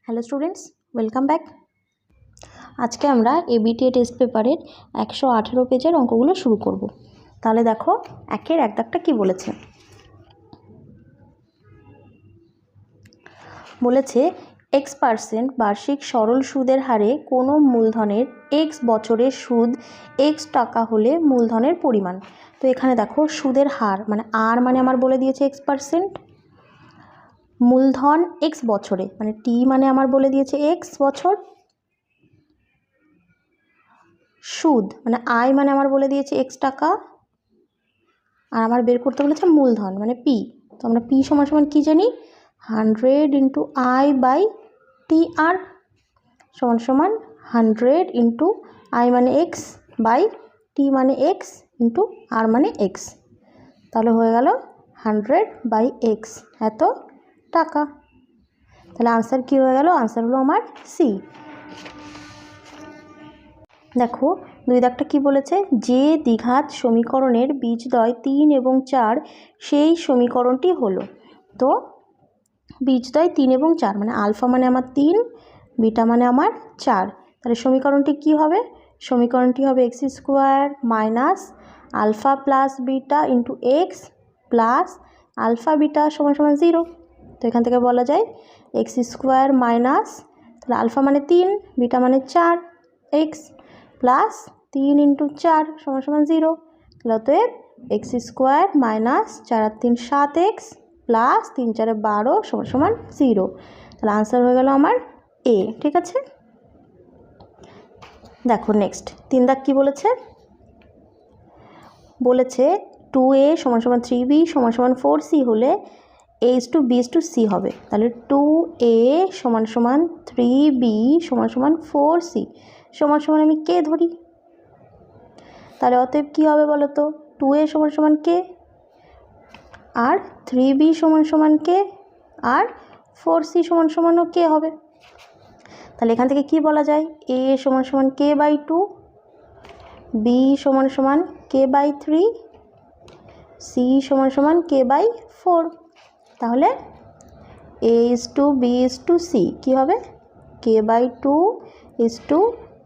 Hello students, welcome back. আজকে আমরা ABTA test পেপারের 118 পেজের অঙ্কগুলো শুরু করব। তাহলে দেখো একের এক দাগটা কী বলেছে। বলেছে X% বার্ষিক সরল সুদের হারে কোনো মূলধনের X বছরের সুদ X টাকা হলে মূলধনের পরিমাণ। তো এখানে দেখো সুদের হার মানে আর মানে আমার বলে দিয়েছে X%, মূলধন X বছরে মানে টি মানে আমার বলে দিয়েছে X বছর, সুদ মানে আয় মানে আমার বলে দিয়েছে X টাকা, আর আমার বের করতে বলেছে মূলধন মানে পি। তো আমরা পি সমান সমান কী জানি, 100 ইন্টু আই বাই টি আর সমান সমান 100 ইন্টু আই মানে এক্স বাই টি মানে এক্স ইন্টু আর মানে এক্স। তাহলে হয়ে গেল 100 বাই এক্স, এত টাকা। তাহলে আনসার কী হয়ে গেল, আনসার হলো আমার সি। দেখো দুই দাগটা কী বলেছে, যে দ্বিঘাত সমীকরণের বীজদ্বয় 3 এবং 4 সেই সমীকরণটি হলো। তো বীজদ্বয় 3 এবং 4 মানে আলফা মানে আমার 3, বিটা মানে আমার 4। তাহলে সমীকরণটি কি হবে, সমীকরণটি হবে x² minus alpha plus beta into x plus alpha beta সমান সমান 0। তো এখান থেকে বলা যায় x² মাইনাস, তাহলে আলফা মানে 3, বিটা মানে 4, এক্স প্লাস 3 ইন্টু 4 সমান সমান 0। তাহলে অতএব x² মাইনাস 4 আর 3 7x প্লাস 3 4 12 সমান সমান 0। তাহলে আনসার হয়ে গেল আমার এ। ঠিক আছে, দেখো নেক্সট 3 দাগ কী বলেছে, বলেছে 2a সমান সমান 3b সমান সমান 4c হলে a:b:c হবে। তাহলে 2a সমান সমান 3b সমান সমান 4c সমান সমান আমি কে ধরি। তাহলে অতএব কী হবে বলো তো, 2a সমান সমান কে, আর 3b সমান সমান কে, আর 4c সমান সমানও কে হবে। তাহলে এখান থেকে কি বলা যায়, a সমান সমান কে বাই 2, b সমান সমান কে বাই 3, c সমান সমান কে বাই 4। তাহলে a:b:c কী হবে, k by 2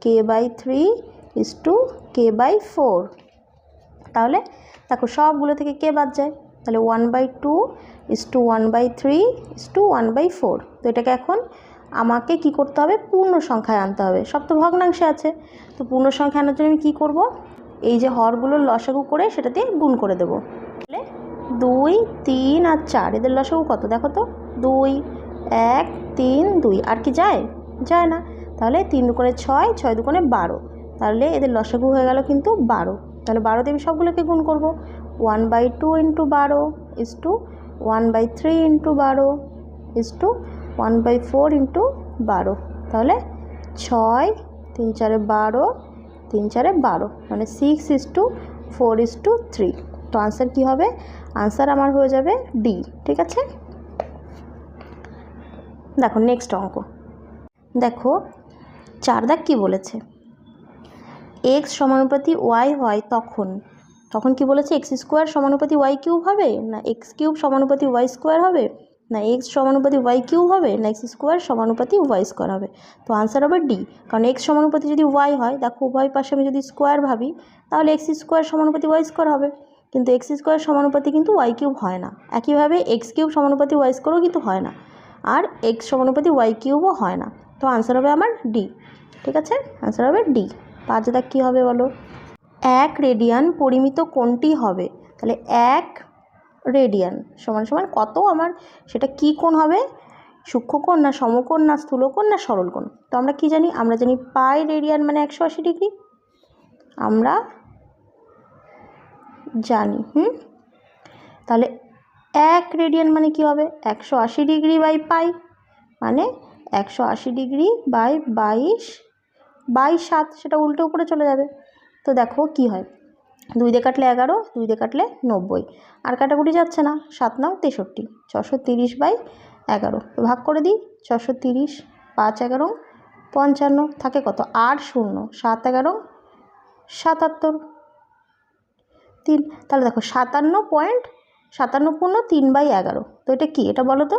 k by 3 k by 4। তাহলে দেখো সবগুলো থেকে কে বাদ যায়, তাহলে 1/2 1/3 1/4। তো এটাকে এখন আমাকে কি করতে হবে, পূর্ণ সংখ্যায় আনতে হবে। সব তো ভগ্নাংশে আছে, তো পূর্ণ সংখ্যা আনার জন্য আমি কী করব, এই যে হরগুলোর লসাগু করে সেটাতে গুণ করে দেবো। তাহলে 2 3 আর 4 এদের লসাগু কত দেখো তো, 2 1 3 2, আর কি যায়, যায় না। তাহলে 3 দুগুণে 6 6 দুগুণে 12, তাহলে এদের লসাগু হয়ে গেল কিন্তু 12। তাহলে 12 দিয়ে আমি সবগুলোকে গুণ করব, 1/2 ইন্টু 12 1/3 ইন্টু 12 1/4 ইন্টু 12। তাহলে 6 3 4 12 3 4 12 মানে 6:4:3। তো আনসার কী হবে, আনসার আমার হয়ে যাবে ডি। ঠিক আছে, দেখো নেক্সট অঙ্ক। দেখো 4 দাগ কী বলেছে, x সমানুপাতি y হয় তখন কি বলেছে, x² সমানুপাতি y³ হবে, না x³ সমানুপাতি y² হবে, না x সমানুপাতি y³ হবে, না x² সমানুপাতি y² হবে। তো আনসার হবে ডি, কারণ x সমানুপাতি যদি y হয়, দেখো উভয় পাশে আমি যদি স্কোয়ার ভাবি তাহলে x² সমানুপাতি y² হবে, কিন্তু x² সমানুপাতি কিন্তু y³ হয় না। একইভাবে x³ সমানুপাতি y² কিন্তু হয় না, আর x সমানুপাতি y³ হয় না। তো আনসার হবে আমার ডি। ঠিক আছে, আনসার হবে ডি। 5 দাগ কী হবে বলো, 1 রেডিয়ান পরিমিত কোণটি হবে। তাহলে 1 রেডিয়ান সমান সমান কত আমার, সেটা কি কোণ হবে, সূক্ষ্মকোণ না সমকোণ না স্থূলকোণ না সরল কোণ। তো আমরা কি জানি, আমরা জানি পাই রেডিয়ান মানে 180 ডিগ্রি, আমরা জানি। তাহলে 1 রেডিয়ান মানে কি হবে, 180 ডিগ্রি বাই পাই মানে 180 ডিগ্রি বাই 22/7, সেটা উল্টো উপরে চলে যাবে। তো দেখো কি হয়, 2 দিয়ে কাটলে 11, 2 দিয়ে কাটলে 90, আর কাটাকুটি যাচ্ছে না, 7 9 63, 430/11। তো ভাগ করে দিই, 430 5 11 55, থাকে কত 8 0 7 11 77 3। তাহলে দেখো 57.3 57/3/11। তো এটা কি, এটা বলো তো?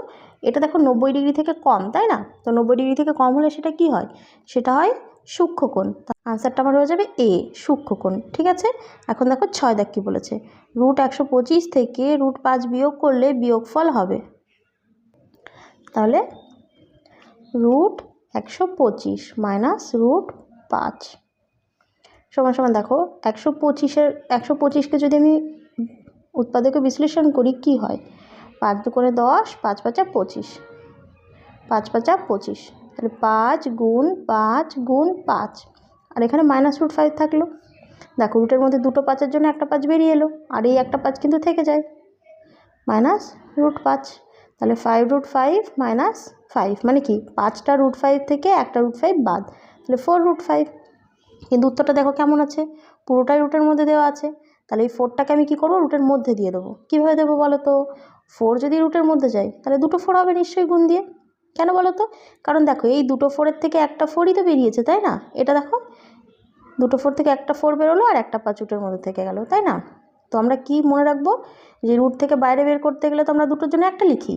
এটা দেখো 90 ডিগ্রি থেকে কম, তাই না? তো 90 ডিগ্রি থেকে কম হলে সেটা কি হয়? সেটা হয় সূক্ষ্মকোণ। আনসারটা আমার হয়ে যাবে এ, সূক্ষ্মকোণ। ঠিক আছে, এখন দেখো 6 দাগ কী বলেছে। √125 থেকে √5 বিয়োগ করলে বিয়োগফল হবে। তাহলে √125 মাইনাস √5 সমান সমান দেখো 125কে যদি আমি উৎপাদকে বিশ্লেষণ করি কি হয়? 5 দুগুণে 10, 5 5 25, 5 5 25, তাহলে 5 গুণ 5 গুণ 5, আর এখানে -√5 থাকলো। দেখো রুটের মধ্যে দুটো 5-এর জন্য একটা 5 বেরিয়ে এলো, আর এই একটা 5 কিন্তু থেকে যায়, -√5। তাহলে 5√5 -5 মানে কি 5টা √5 থেকে একটা √5 বাদ, তাহলে 4√5। কিন্তু উত্তরটা দেখো কেমন আছে, পুরোটাই রুটের মধ্যে দেওয়া আছে। তাহলে এই 4টাকে আমি কী করবো, রুটের মধ্যে দিয়ে দেবো। কীভাবে দেবো বলো তো? 4 যদি রুটের মধ্যে যায় তাহলে দুটো 4 হবে নিশ্চয়ই গুণ দিয়ে। কেন বলো তো? কারণ দেখো এই দুটো 4-এর থেকে একটা 4ই তো বেরিয়েছে, তাই না? এটা দেখো দুটো 4 থেকে একটা 4 বেরোলো আর একটা 5 রুটের মধ্যে থেকে গেল, তাই না? তো আমরা কি মনে রাখবো, যে রুট থেকে বাইরে বের করতে গেলে তো আমরা দুটোর জন্য একটা লিখি,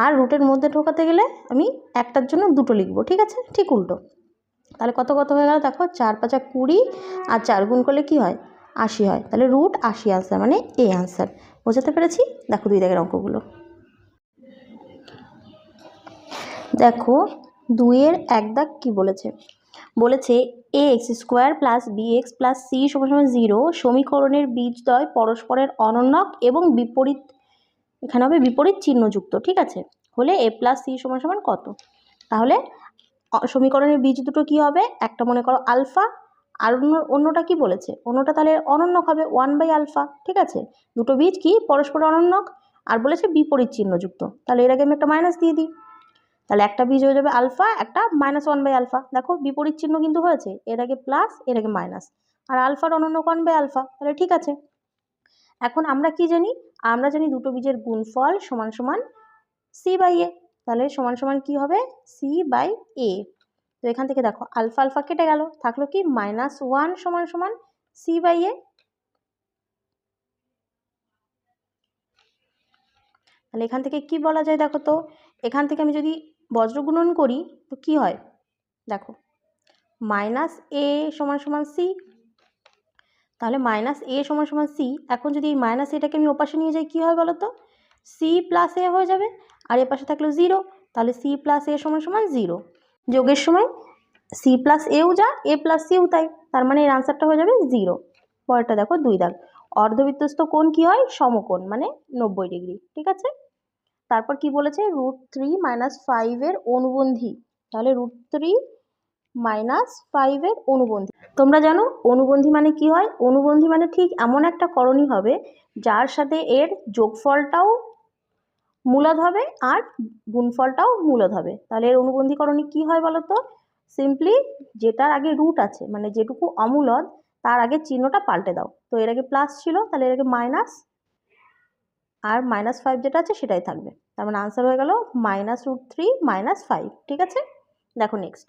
আর রুটের মধ্যে ঢোকাতে গেলে আমি একটার জন্য দুটো লিখবো। ঠিক আছে, ঠিক উল্টো। তাহলে কত কত হয়ে গেল দেখো, 4 5 20, আর 4 গুণ করলে কি হয়, 80 হয়। তাহলে √80 আনসার, মানে এ আনসার। বোঝাতে পেরেছি? দেখো 2 দাগের অঙ্কগুলো। দেখো 2-এর 1 দাগ কী বলেছে, বলেছে ax² + bx + c = 0 সমীকরণের বীজদ্বয় পরস্পরের অনন্যক এবং বিপরীত, এখানে হবে বিপরীত চিহ্নযুক্ত। ঠিক আছে, হলে a + c = কত? তাহলে সমীকরণের বীজ দুটো কি হবে, একটা মনে করো আলফা, আর অন্যটা কি বলেছে, অন্যটা তাহলে অনন্যক হবে 1/α। ঠিক আছে, দুটো বীজ কি পরস্পর অনন্যক, আর বলেছে বিপরীত চিহ্নযুক্ত। তাহলে এর আগে আমি একটা মাইনাস দিয়ে দিই, তাহলে একটা বীজ হয়ে যাবে আলফা, একটা -1/α। দেখো বিপরীত চিহ্ন কিন্তু হয়েছে, এর আগে প্লাস এর আগে মাইনাস, আর আলফার অনন্যক 1/α। তাহলে ঠিক আছে, এখন আমরা কি জানি, আমরা জানি দুটো বীজের গুণফল সমান সমান c/a। তাহলে সমান সমান কি হবে, c/a। তো এখান থেকে দেখো আলফা আলফা কেটে গেল, থাকলো কি -1 সমান সমান c/a। তাহলে এখান থেকে কি বলা যায় দেখো তো, এখান থেকে আমি যদি বজ্রগুণন করি তো কি হয় দেখো, -a = c। তাহলে -a = c। এখন যদি এই -aটাকে আমি ওপাশে নিয়ে যাই কি হয় বলো তো, c + a হয়ে যাবে, আর এ পাশে থাকলো 0, তাহলে c + a = 0। যোগের সময় c + aও যা, a + cও তাই, তার মানে এর আনসারটা হয়ে যাবে 0। পরেরটা দেখো 2 দাগ, অর্ধবৃত্তস্থ কোণ কি হয়, সমকোণ, মানে 90 ডিগ্রি। ঠিক আছে, তারপর কি বলেছে, √3 - 5 এর অনুবন্ধী। তাহলে √3 - 5 এর অনুবন্ধী। তোমরা জানো অনুবন্ধী মানে কি হয়, অনুবন্ধী মানে ঠিক এমন একটা করণী হবে যার সাথে এর যোগফলটাও মূলদ হবে আর গুণফলটাও মূলদ হবে। তাহলে এর অনুবন্ধী করণী কি হয় বলো তো, সিম্পলি যেটার আগে রুট আছে, মানে যেটুকু অমূলদ তার আগে চিহ্নটা পাল্টে দাও। তো এর আগে প্লাস ছিল, তাহলে এর আগে মাইনাস, আর -5 যেটা আছে সেটাই থাকবে। তার মানে আনসার হয়ে গেল -√3 - 5। ঠিক আছে, দেখো নেক্সট।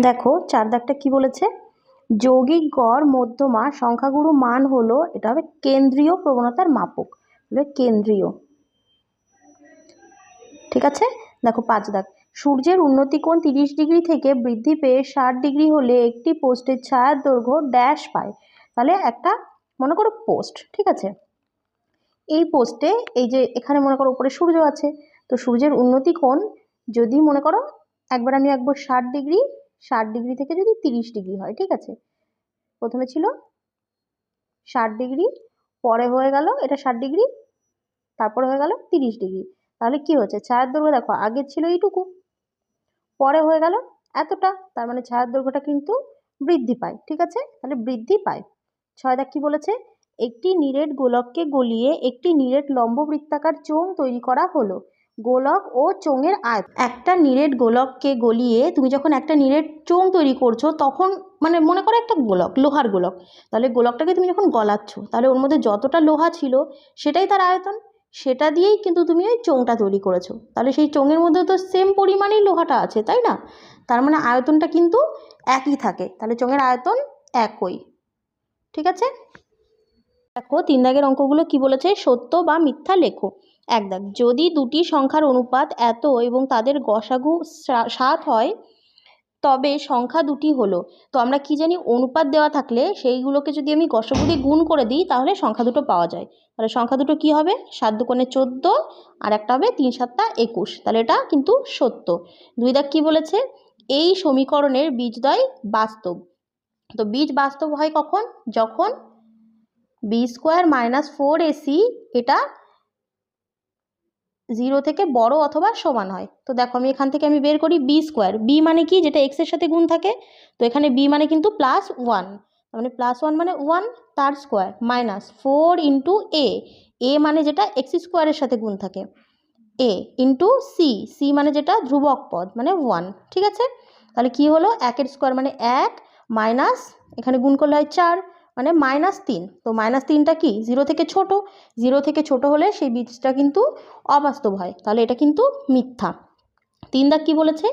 দেখো 4 দাগটা কি বলেছে, যৌগিক গড় মধ্যমা সংখ্যাগুরু মান হলো, এটা হবে কেন্দ্রীয় প্রবণতার মাপক, হলো কেন্দ্রীয়। ঠিক আছে, দেখো 5 দাগ, সূর্যের উন্নতি কোণ 30 ডিগ্রি থেকে বৃদ্ধি পেয়ে 60 ডিগ্রি হলে একটি পোস্টের ছায়ার দৈর্ঘ্য ড্যাশ পায়। তাহলে একটা মনে করো পোস্ট, ঠিক আছে, এই পোস্টে এই যে এখানে মনে করো উপরে সূর্য আছে, তো সূর্যের উন্নতি কোণ যদি মনে করো একবার আমি আঁকবো 60 ডিগ্রি, 60 ডিগ্রি থেকে যদি 30 ডিগ্রি হয়। ঠিক আছে, প্রথমে ছিল 60 ডিগ্রি, পরে হয়ে গেল এটা 60 ডিগ্রি, তারপরে হয়ে গেল 30 ডিগ্রি। তাহলে কি হচ্ছে, ছায়ার দৈর্ঘ্য দেখো আগে ছিল এইটুকু, পরে হয়ে গেল এতটা, তার মানে ছায়ার দৈর্ঘ্যটা কিন্তু বৃদ্ধি পায়। ঠিক আছে, তাহলে বৃদ্ধি পায়। 6 দাগ কি বলেছে, একটি নিরেট গোলককে গলিয়ে একটি নিরেট লম্ব বৃত্তাকার চোঙ তৈরি করা হলো। গোলক ও চোঙের আয়তন, একটা নিরেট গোলককে গলিয়ে তুমি যখন একটা নিরেট চোঙ তৈরি করছো তখন, মানে মনে করো একটা গোলক, লোহার গোলক, তাহলে গোলকটাকে তুমি যখন গলাচ্ছ তাহলে ওর মধ্যে যতটা লোহা ছিল সেটাই তার আয়তন, সেটা দিয়েই কিন্তু তুমি ওই চোঙটা তৈরি করেছো। তাহলে সেই চোঙের মধ্যে তো সেম পরিমাণেই লোহাটা আছে, তাই না? তার মানে আয়তনটা কিন্তু একই থাকে, তাহলে চোঙের আয়তন একই। ঠিক আছে। দেখো 3 দাগের অঙ্কগুলো কি বলেছে, সত্য বা মিথ্যা লেখো। 1 দাগ, যদি দুটি সংখ্যার অনুপাত এত এবং তাদের গসাগু 7 হয় তবে সংখ্যা দুটি হলো। তো আমরা কি জানি, অনুপাত দেওয়া থাকলে সেইগুলোকে যদি আমি গসাগু দিয়ে গুণ করে দিই তাহলে সংখ্যা দুটো পাওয়া যায়। তাহলে সংখ্যা দুটো কি হবে, 7 দুগুণে 14 আর একটা হবে 3 7 21। তাহলে এটা কিন্তু সত্য। 2 দাগ কি বলেছে, এই সমীকরণের বীজদ্বয় বাস্তব। তো বীজ বাস্তব হয় কখন, যখন b² - 4ac এটা 0 থেকে বড় অথবা সমান হয়। তো দেখো আমি এখান থেকে বের করি b², b মানে কি, যেটা x এর সাথে গুণ থাকে। তো এখানে b মানে কিন্তু +1, মানে +1 মানে 1 তার স্কোয়ার -4 ইন্টু a মানে যেটা x² এর সাথে গুণ থাকে, a ইন্টু c মানে যেটা ধ্রুবক পদ মানে 1। ঠিক আছে, তাহলে কি হলো, 1 এর স্কোয়ার মানে 1 মাইনাস এখানে গুণ করলে হয় 4 মানে -3। তো -3টা কি 0 থেকে ছোট, 0 থেকে ছোট হলে সেই বীজটা কিন্তু অবাস্তব হয়, তাহলে এটা কিন্তু মিথ্যা। 3 দাগ কি বলেছে,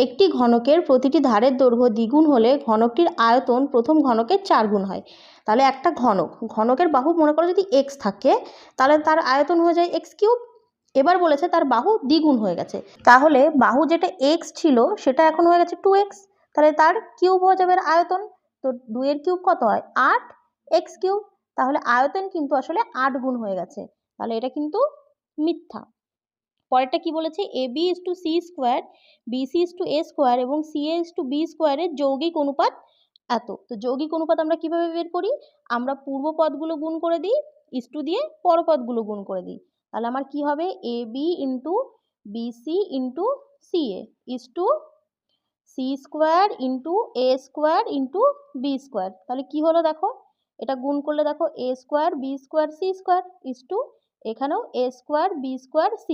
একটি ঘনকের প্রতিটি ধারের দৈর্ঘ্য দ্বিগুণ হলে ঘনকটির আয়তন প্রথম ঘনকের 4 গুণ হয়। তাহলে একটা ঘনকের বাহু মনে করো যদি x থাকে, তাহলে তার আয়তন হয়ে যায় x3। এবার বলেছে তার বাহু দ্বিগুণ হয়ে গেছে, তাহলে বাহু যেটা x ছিল সেটা এখন হয়ে গেছে 2x, তাহলে তার কিউব হয়ে যাবে আয়তন। তো 2 এর কিউব কত হয়, 8x3। তাহলে আয়তন কিন্তু আসলে 8 গুণ হয়ে গেছে, তাহলে এটা কিন্তু মিথ্যা। পরেরটা কি বলেছে, ab/c², bc/a² এবং ca/b² এর যৌগিক অনুপাত এত। তো যৌগিক অনুপাত আমরা কিভাবে বের করি, আমরা পূর্ব পদগুলো গুণ করে দিই, ইস্টু দিয়ে পরপদগুলো গুণ করে দিই। তাহলে আমার কি হবে, ab into bc into ca is to c² into a² into b²। তাহলে কি হলো দেখো, এটা গুণ করলে দেখো a² b² c² ইস্টু এখানেও a² b² c²।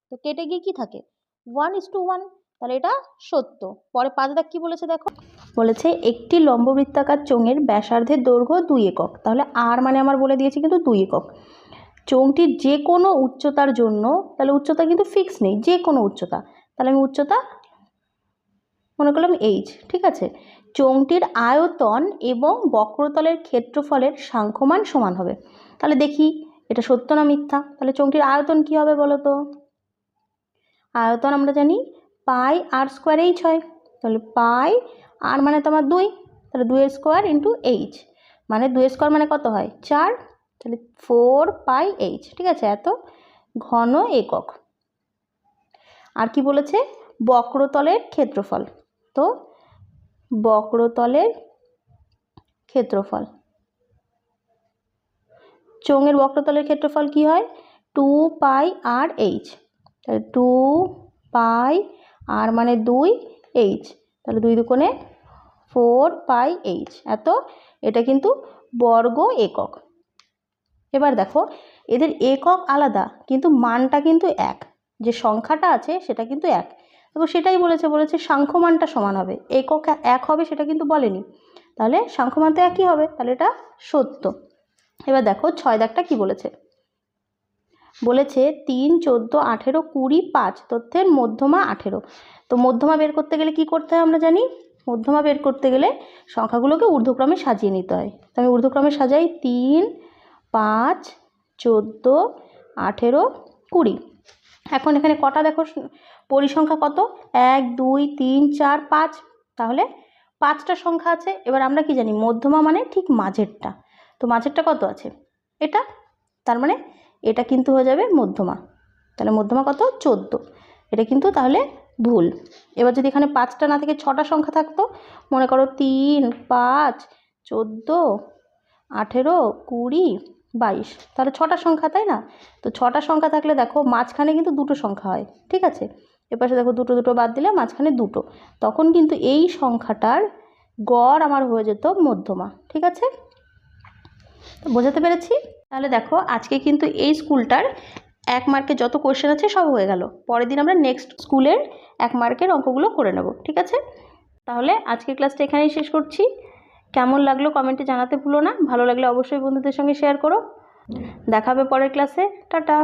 তো কেটে গিয়ে কি থাকে, 1:1। তাহলে এটা সত্য। পরে 5 দাগ কি বলেছে দেখো, বলেছে একটি লম্ববৃত্তাকার চোঙের ব্যাসার্ধের দৈর্ঘ্য 2 একক। তাহলে আর মানে আমার বলে দিয়েছি কিন্তু 2 একক। চোঙটির যে কোনো উচ্চতার জন্য, তাহলে উচ্চতা কিন্তু ফিক্স নেই, যে কোনো উচ্চতা, তাহলে আমি উচ্চতা মনে করলাম h। ঠিক আছে, চোঙটির আয়তন এবং বক্রতলের ক্ষেত্রফলের সাংখ্যমান সমান হবে। তাহলে দেখি এটা সত্য না মিথ্যা। তাহলে চোঙটির আয়তন কি হবে বলো তো, আয়তন আমরা জানি πr² হয়। তাহলে পাই আর মানে তোমার 2, তাহলে 2 এর স্কোয়ার ইন্টু h মানে 2 এর স্কোয়ার মানে কত হয় 4, তাহলে 4πh। ঠিক আছে, এত ঘন একক। আর কি বলেছে, বক্রতলের ক্ষেত্রফল। তো বক্রতলের ক্ষেত্রফল, চোঙের বক্রতলের ক্ষেত্রফল কি হয় 2πrh। তাহলে 2πr মানে 2h, তাহলে 2 দুগুণে 4πh এত। এটা কিন্তু বর্গ একক। এবার দেখো এদের একক আলাদা কিন্তু মানটা কিন্তু এক, যে সংখ্যাটা আছে সেটা কিন্তু এক। দেখো সেটাই বলেছে সাংখ্যমানটা সমান হবে, একক এক হবে সেটা কিন্তু বলেনি, তাহলে সাংখ্যমান তো একই হবে, তাহলে এটা সত্য। এবার দেখো 6 দাগটা কি বলেছে, 3 14 18 20 5 তথ্যের মধ্যমা 18। তো মধ্যমা বের করতে গেলে কি করতে হয় আমরা জানি, মধ্যমা বের করতে গেলে সংখ্যাগুলোকে ঊর্ধ্বক্রমে সাজিয়ে নিতে হয়। তো আমি ঊর্ধ্বক্রমে সাজাই 3 5 14 18 20। এখন এখানে কটা দেখো পরিসংখ্যা কত, 1 2 3 4 5, তাহলে 5টা সংখ্যা আছে। এবার আমরা কি জানি, মধ্যমা মানে ঠিক মাঝেরটা। তো মাঝেরটা কত আছে এটা, তার মানে এটা কিন্তু হয়ে যাবে মধ্যমা। তাহলে মধ্যমা কত 14, এটা কিন্তু তাহলে ভুল। এবার যদি এখানে 5টা না থেকে 6টা সংখ্যা থাকতো, মনে করো 3 5 14 18 20 22, তাহলে 6টা সংখ্যা, তাই না। তো 6টা সংখ্যা থাকলে দেখো মাঝখানে কিন্তু দুটো সংখ্যা হয়। ঠিক আছে, এপাশে দেখো দুটো দুটো বাদ দিলে মাঝখানে দুটো, তখন কিন্তু এই সংখ্যাটার গড় আমার হয়ে যেত মধ্যমা। ঠিক আছে, তো বোঝাতে পেরেছি। তাহলে দেখো আজকে কিন্তু এই স্কুলটার 1 মার্কের যত কোয়েশ্চেন আছে সব হয়ে গেল। পরের দিন আমরা নেক্সট স্কুলের 1 মার্কের অঙ্কগুলো করে নেব। ঠিক আছে, তাহলে আজকের ক্লাসটা এখানেই শেষ করছি। কেমন লাগলো কমেন্টে জানাতে ভুলো না, ভালো লাগলে অবশ্যই বন্ধুদের সঙ্গে শেয়ার করো। দেখা হবে পরের ক্লাসে, টাটা।